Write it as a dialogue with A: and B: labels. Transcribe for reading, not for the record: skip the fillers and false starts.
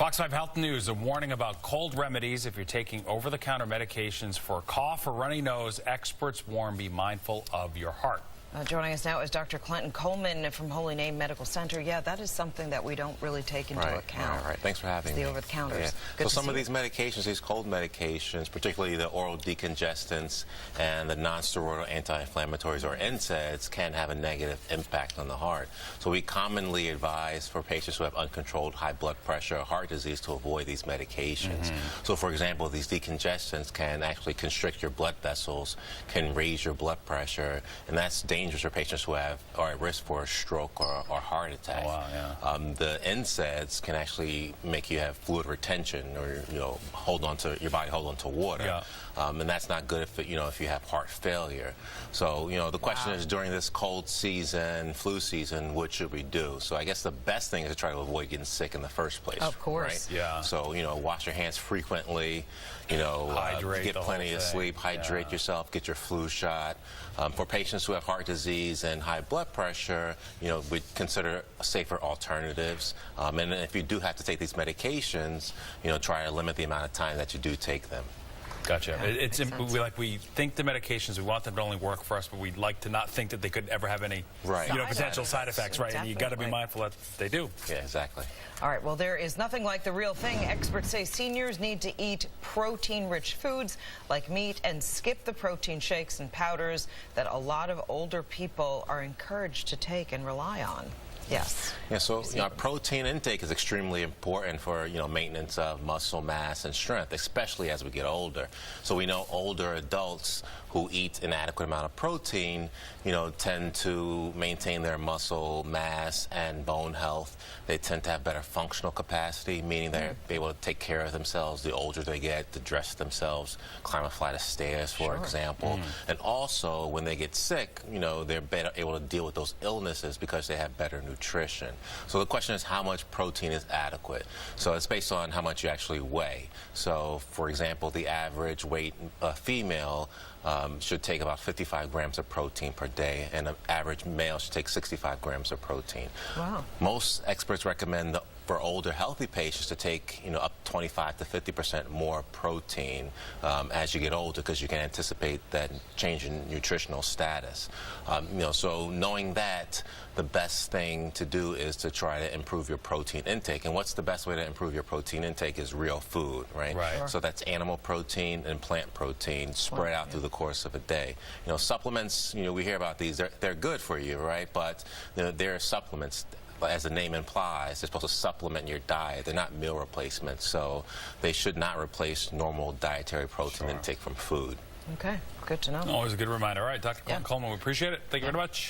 A: Fox 5 Health News, a warning about cold remedies. If you're taking over-the-counter medications for a cough or runny nose, experts warn be mindful of your heart.
B: Joining us now is Dr. Clenton Coleman from Holy Name Medical Center. Yeah, that is something that we don't really take into account.
C: Right. Thanks for having me.
B: The over-the-counters.
C: Yeah. So some of these medications, these cold medications, particularly the oral decongestants and the non-steroidal anti-inflammatories or NSAIDs, can have a negative impact on the heart. So we commonly advise for patients who have uncontrolled high blood pressure or heart disease to avoid these medications. So for example, these decongestants can actually constrict your blood vessels, can raise your blood pressure, and that's dangerous for patients who are at risk for a stroke or heart attack.
A: Oh, wow, yeah.
C: The NSAIDs can actually make you have fluid retention, or hold on to your body, hold on to water,
A: yeah.
C: And that's not good if if you have heart failure. So the question is, during this cold season, flu season, what should we do? So I guess the best thing is to try to avoid getting sick in the first place.
B: Of course.
C: Right?
A: Yeah.
C: So wash your hands frequently.
A: Hydrate,
C: get plenty of sleep, hydrate yourself, get your flu shot. For patients who have heart disease and high blood pressure, we consider safer alternatives. And if you do have to take these medications, try to limit the amount of time that you do take them.
A: Gotcha. We think the medications, we want them to only work for us, but we'd like to not think that they could ever have any potential side effects, right? And you got to be mindful that they do.
C: Yeah, exactly.
B: All right, well, there is nothing like the real thing. Experts say seniors need to eat protein-rich foods like meat and skip the protein shakes and powders that a lot of older people are encouraged to take and rely on. Yes.
C: Yeah, so protein intake is extremely important for maintenance of muscle mass and strength, especially as we get older. So we know older adults who eat an adequate amount of protein, tend to maintain their muscle mass and bone health. They tend to have better functional capacity, meaning they're able to take care of themselves the older they get, to dress themselves, climb a flight of stairs, for example. And also, when they get sick, they're better able to deal with those illnesses because they have better nutrition. So the question is, how much protein is adequate? So it's based on how much you actually weigh. So, for example, the average weight female should take about 55 grams of protein per day, and an average male should take 65 grams of protein.
B: Wow.
C: Most experts recommend for older healthy patients to take up 25 to 50% more protein as you get older, because you can anticipate that change in nutritional status. So knowing that, the best thing to do is to try to improve your protein intake. And what's the best way to improve your protein intake is real food, right? So that's animal protein and plant protein spread out through the course of a day. Supplements, we hear about these, they're good for you, right? But they're supplements. As the name implies, they're supposed to supplement your diet. They're not meal replacements, so they should not replace normal dietary protein intake from food.
B: Okay, good to know.
A: Always a good reminder. All right, Dr. Clenton Coleman, we appreciate it. Thank you very much.